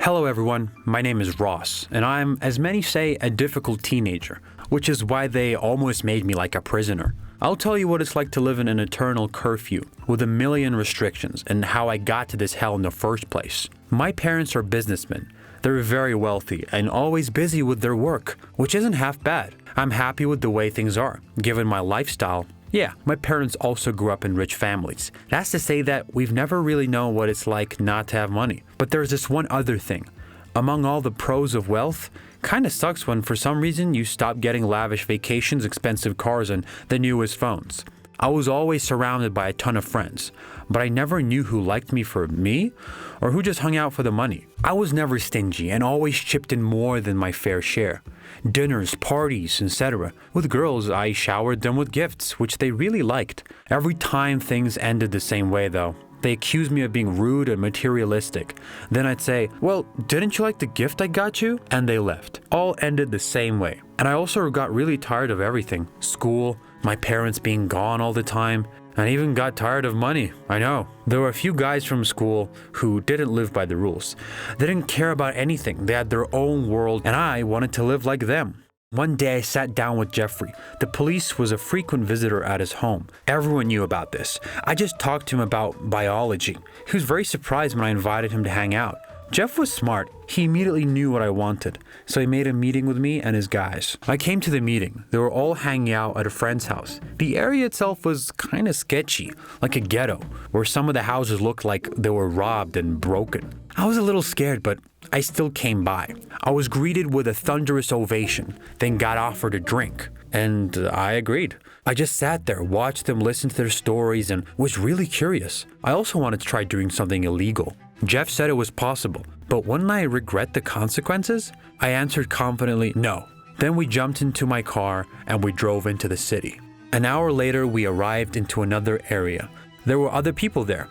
Hello everyone, my name is Ross, and I'm, as many say, a difficult teenager, which is why they almost made me like a prisoner. I'll tell you what it's like to live in an eternal curfew, with a million restrictions, and how I got to this hell in the first place. My parents are businessmen. They're very wealthy, and always busy with their work, which isn't half bad. I'm happy with the way things are, given my lifestyle. Yeah, my parents also grew up in rich families. That's to say that we've never really known what it's like not to have money. But there's this one other thing. Among all the pros of wealth, kinda sucks when for some reason you stop getting lavish vacations, expensive cars, and the newest phones. I was always surrounded by a ton of friends, but I never knew who liked me for me or who just hung out for the money. I was never stingy and always chipped in more than my fair share. Dinners, parties, etc. With girls, I showered them with gifts, which they really liked. Every time things ended the same way though. They accused me of being rude and materialistic. Then I'd say, well, didn't you like the gift I got you? And they left. All ended the same way. And I also got really tired of everything. School, my parents being gone all the time, and I even got tired of money. I know. There were a few guys from school who didn't live by the rules. They didn't care about anything. They had their own world, and I wanted to live like them. One day I sat down with Jeffrey. The police was a frequent visitor at his home. Everyone knew about this. I just talked to him about biology. He was very surprised when I invited him to hang out. Jeff was smart. He immediately knew what I wanted, so he made a meeting with me and his guys. I came to the meeting. They were all hanging out at a friend's house. The area itself was kind of sketchy, like a ghetto, where some of the houses looked like they were robbed and broken. I was a little scared, but I still came by. I was greeted with a thunderous ovation, then got offered a drink, and I agreed. I just sat there, watched them listen to their stories, and was really curious. I also wanted to try doing something illegal. Jeff said it was possible, but wouldn't I regret the consequences? I answered confidently, no. Then we jumped into my car and we drove into the city. An hour later, we arrived into another area. There were other people there.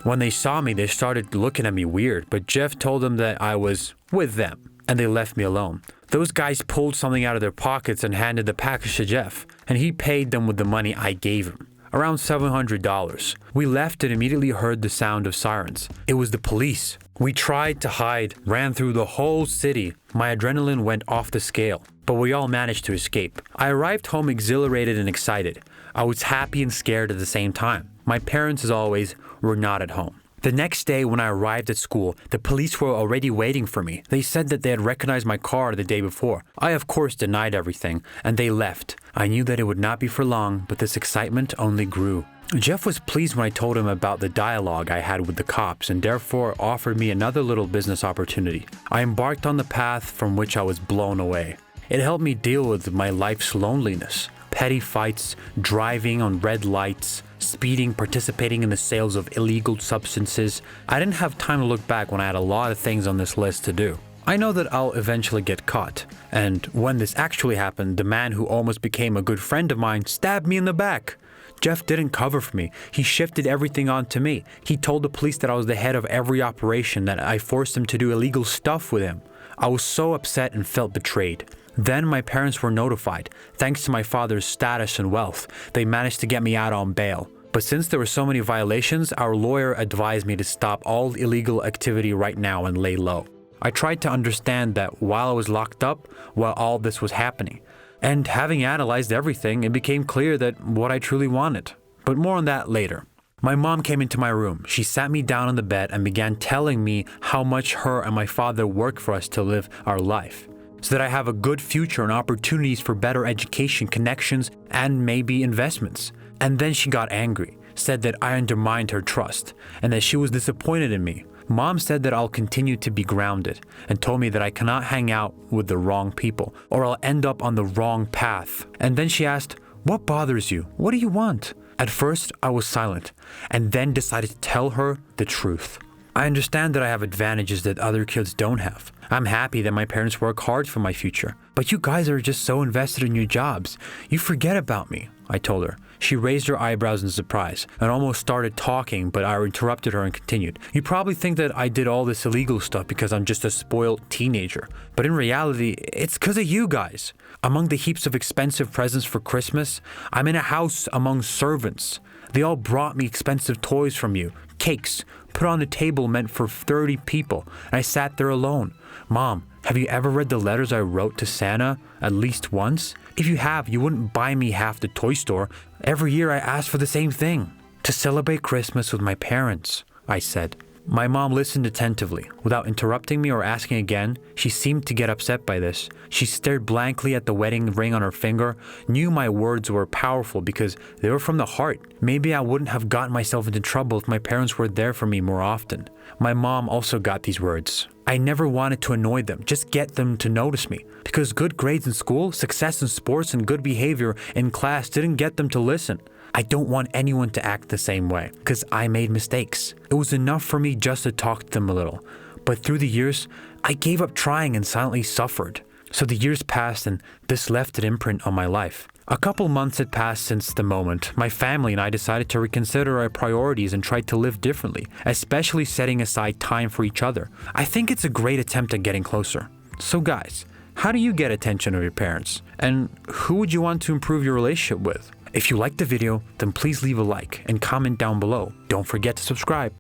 When they saw me, they started looking at me weird, but Jeff told them that I was with them, and they left me alone. Those guys pulled something out of their pockets and handed the package to Jeff, and he paid them with the money I gave him. Around $700. We left and immediately heard the sound of sirens. It was the police. We tried to hide, ran through the whole city. My adrenaline went off the scale, but we all managed to escape. I arrived home exhilarated and excited. I was happy and scared at the same time. My parents, as always, were not at home. The next day when I arrived at school, the police were already waiting for me. They said that they had recognized my car the day before. I of course denied everything, and they left. I knew that it would not be for long, but this excitement only grew. Jeff was pleased when I told him about the dialogue I had with the cops and therefore offered me another little business opportunity. I embarked on the path from which I was blown away. It helped me deal with my life's loneliness. Petty fights, driving on red lights, speeding, participating in the sales of illegal substances. I didn't have time to look back when I had a lot of things on this list to do. I know that I'll eventually get caught, and when this actually happened, the man who almost became a good friend of mine stabbed me in the back. Jeff didn't cover for me. He shifted everything onto me. He told the police that I was the head of every operation, that I forced him to do illegal stuff with him. I was so upset and felt betrayed. Then my parents were notified. Thanks to my father's status and wealth, they managed to get me out on bail. But since there were so many violations, our lawyer advised me to stop all illegal activity right now and lay low. I tried to understand that while I was locked up, while all this was happening. And having analyzed everything, it became clear that what I truly wanted. But more on that later. My mom came into my room. She sat me down on the bed and began telling me how much her and my father worked for us to live our life, so that I have a good future and opportunities for better education, connections, and maybe investments. And then she got angry, said that I undermined her trust, and that she was disappointed in me. Mom said that I'll continue to be grounded, and told me that I cannot hang out with the wrong people, or I'll end up on the wrong path. And then she asked, "What bothers you? What do you want?" At first, I was silent, and then decided to tell her the truth. I understand that I have advantages that other kids don't have. I'm happy that my parents work hard for my future. But you guys are just so invested in your jobs. You forget about me, I told her. She raised her eyebrows in surprise and almost started talking, but I interrupted her and continued. You probably think that I did all this illegal stuff because I'm just a spoiled teenager. But in reality, it's because of you guys. Among the heaps of expensive presents for Christmas, I'm in a house among servants. They all brought me expensive toys from you, cakes, put on a table meant for 30 people, and I sat there alone. Mom, have you ever read the letters I wrote to Santa at least once? If you have, you wouldn't buy me half the toy store. Every year I ask for the same thing. To celebrate Christmas with my parents, I said. My mom listened attentively. Without interrupting me or asking again, she seemed to get upset by this. She stared blankly at the wedding ring on her finger, knew my words were powerful because they were from the heart. Maybe I wouldn't have gotten myself into trouble if my parents were there for me more often. My mom also got these words. I never wanted to annoy them, just get them to notice me. Because good grades in school, success in sports, and good behavior in class didn't get them to listen. I don't want anyone to act the same way, because I made mistakes. It was enough for me just to talk to them a little. But through the years, I gave up trying and silently suffered. So the years passed and this left an imprint on my life. A couple months had passed since the moment. My family and I decided to reconsider our priorities and try to live differently, especially setting aside time for each other. I think it's a great attempt at getting closer. So guys, how do you get attention of your parents? And who would you want to improve your relationship with? If you liked the video, then please leave a like and comment down below. Don't forget to subscribe.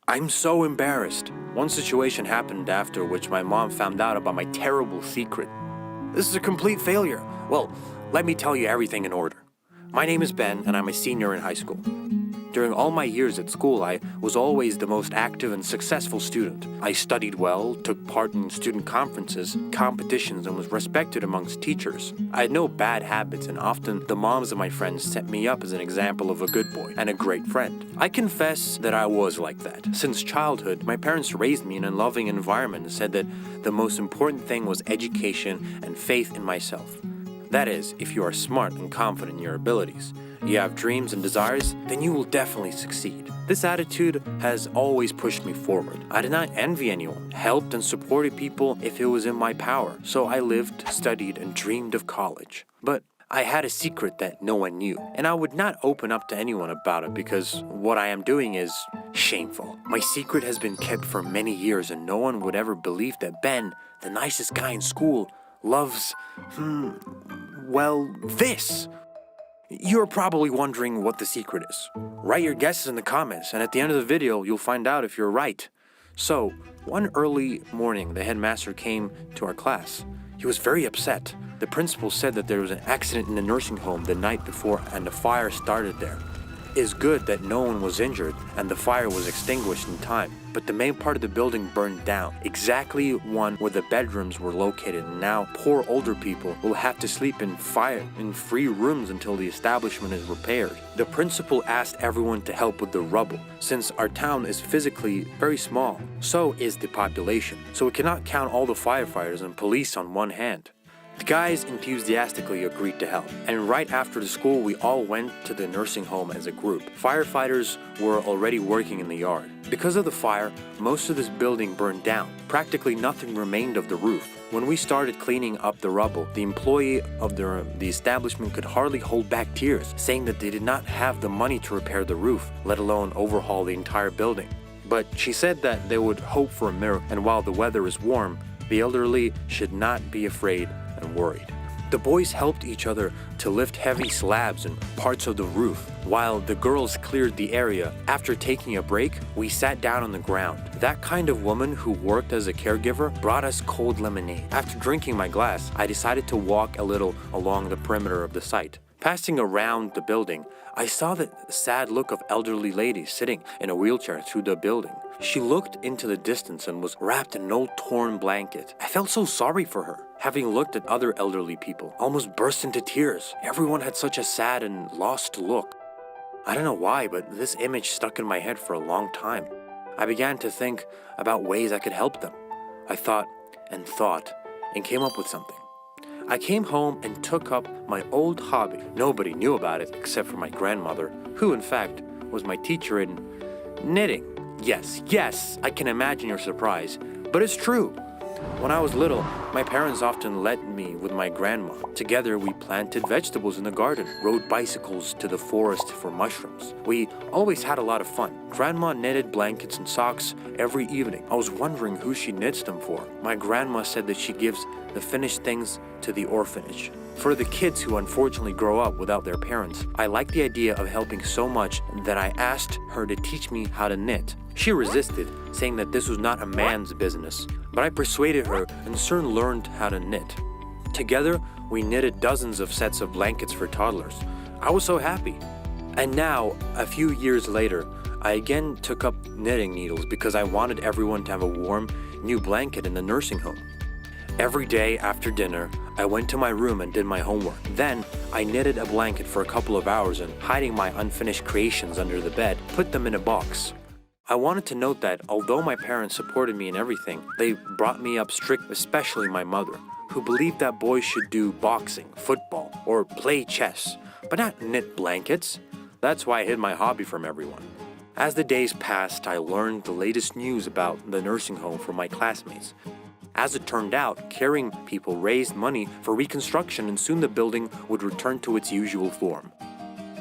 I'm so embarrassed. One situation happened after which my mom found out about my terrible secret. This is a complete failure. Well, let me tell you everything in order. My name is Ben and I'm a senior in high school. During all my years at school, I was always the most active and successful student. I studied well, took part in student conferences, competitions, and was respected amongst teachers. I had no bad habits, and often the moms of my friends set me up as an example of a good boy and a great friend. I confess that I was like that. Since childhood, my parents raised me in a loving environment and said that the most important thing was education and faith in myself. That is, if you are smart and confident in your abilities, you have dreams and desires, then you will definitely succeed. This attitude has always pushed me forward. I did not envy anyone, helped and supported people if it was in my power. So I lived, studied, and dreamed of college. But I had a secret that no one knew, and I would not open up to anyone about it because what I am doing is shameful. My secret has been kept for many years, and no one would ever believe that Ben, the nicest guy in school, loves, this. You're probably wondering what the secret is. Write your guesses in the comments, and at the end of the video, you'll find out if you're right. So, one early morning, the headmaster came to our class. He was very upset. The principal said that there was an accident in the nursing home the night before and a fire started there. It is good that no one was injured and the fire was extinguished in time, but the main part of the building burned down, exactly one where the bedrooms were located, and now poor older people will have to sleep in free rooms until the establishment is repaired. The principal asked everyone to help with the rubble, since our town is physically very small, so is the population, so we cannot count all the firefighters and police on one hand. The guys enthusiastically agreed to help, and right after the school we all went to the nursing home as a group. Firefighters were already working in the yard. Because of the fire, most of this building burned down. Practically nothing remained of the roof. When we started cleaning up the rubble, the employee of the establishment could hardly hold back tears, saying that they did not have the money to repair the roof, let alone overhaul the entire building. But she said that they would hope for a miracle, and while the weather is warm, the elderly should not be afraid and worried. The boys helped each other to lift heavy slabs and parts of the roof, while the girls cleared the area. After taking a break, we sat down on the ground. That kind of woman who worked as a caregiver brought us cold lemonade. After drinking my glass, I decided to walk a little along the perimeter of the site. Passing around the building, I saw the sad look of elderly lady sitting in a wheelchair through the building. She looked into the distance and was wrapped in an old torn blanket. I felt so sorry for her. Having looked at other elderly people, I almost burst into tears. Everyone had such a sad and lost look. I don't know why, but this image stuck in my head for a long time. I began to think about ways I could help them. I thought and came up with something. I came home and took up my old hobby. Nobody knew about it except for my grandmother, who in fact was my teacher in knitting. Yes, I can imagine your surprise, but it's true. When I was little, my parents often let me with my grandma. Together, we planted vegetables in the garden, rode bicycles to the forest for mushrooms. We always had a lot of fun. Grandma knitted blankets and socks every evening. I was wondering who she knits them for. My grandma said that she gives the finished things to the orphanage. For the kids who unfortunately grow up without their parents, I liked the idea of helping so much that I asked her to teach me how to knit. She resisted, saying that this was not a man's business, but I persuaded her and soon learned how to knit. Together, we knitted dozens of sets of blankets for toddlers. I was so happy. And now, a few years later, I again took up knitting needles because I wanted everyone to have a warm, new blanket in the nursing home. Every day after dinner, I went to my room and did my homework. Then, I knitted a blanket for a couple of hours and, hiding my unfinished creations under the bed, put them in a box. I wanted to note that although my parents supported me in everything, they brought me up strict, especially my mother, who believed that boys should do boxing, football, or play chess, but not knit blankets. That's why I hid my hobby from everyone. As the days passed, I learned the latest news about the nursing home from my classmates. As it turned out, caring people raised money for reconstruction and soon the building would return to its usual form.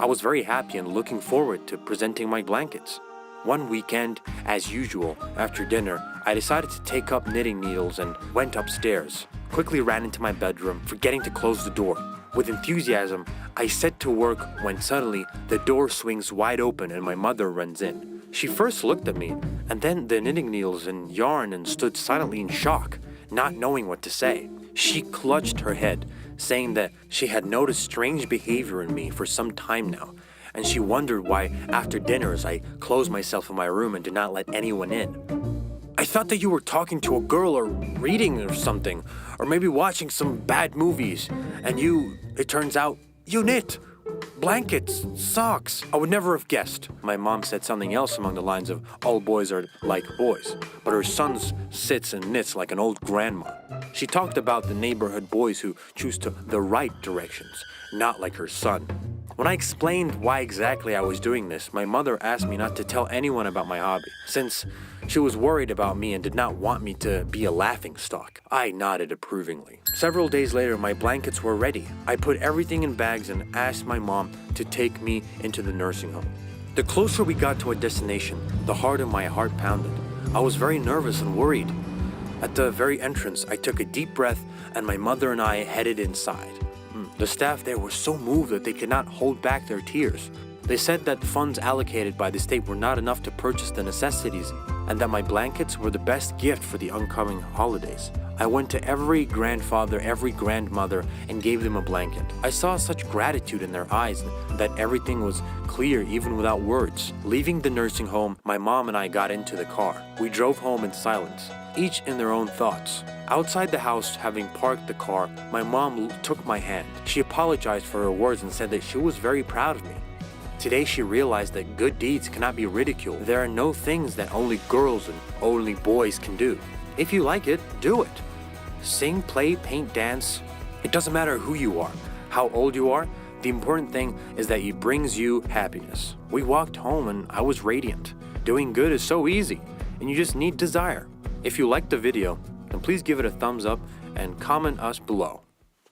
I was very happy and looking forward to presenting my blankets. One weekend, as usual, after dinner, I decided to take up knitting needles and went upstairs. Quickly ran into my bedroom, forgetting to close the door. With enthusiasm, I set to work when suddenly the door swings wide open and my mother runs in. She first looked at me, and then the knitting needles and yarn and stood silently in shock, not knowing what to say. She clutched her head, saying that she had noticed strange behavior in me for some time now, and she wondered why after dinners I closed myself in my room and did not let anyone in. I thought that you were talking to a girl or reading or something, or maybe watching some bad movies, and it turns out, you knit. Blankets, socks. I would never have guessed. My mom said something else along the lines of all boys are like boys, but her son sits and knits like an old grandma. She talked about the neighborhood boys who choose the right directions, not like her son. When I explained why exactly I was doing this, my mother asked me not to tell anyone about my hobby, since she was worried about me and did not want me to be a laughingstock. I nodded approvingly. Several days later, my blankets were ready. I put everything in bags and asked my mom to take me into the nursing home. The closer we got to our destination, the harder my heart pounded. I was very nervous and worried. At the very entrance, I took a deep breath and my mother and I headed inside. The staff there were so moved that they could not hold back their tears. They said that the funds allocated by the state were not enough to purchase the necessities and that my blankets were the best gift for the oncoming holidays. I went to every grandfather, every grandmother, and gave them a blanket. I saw such gratitude in their eyes that everything was clear even without words. Leaving the nursing home, my mom and I got into the car. We drove home in silence, each in their own thoughts. Outside the house, having parked the car, my mom took my hand. She apologized for her words and said that she was very proud of me. Today she realized that good deeds cannot be ridiculed. There are no things that only girls and only boys can do. If you like it, do it. Sing, play, paint, dance. It doesn't matter who you are, how old you are. The important thing is that it brings you happiness. We walked home and I was radiant. Doing good is so easy, and you just need desire. If you liked the video, then please give it a thumbs up and comment us below.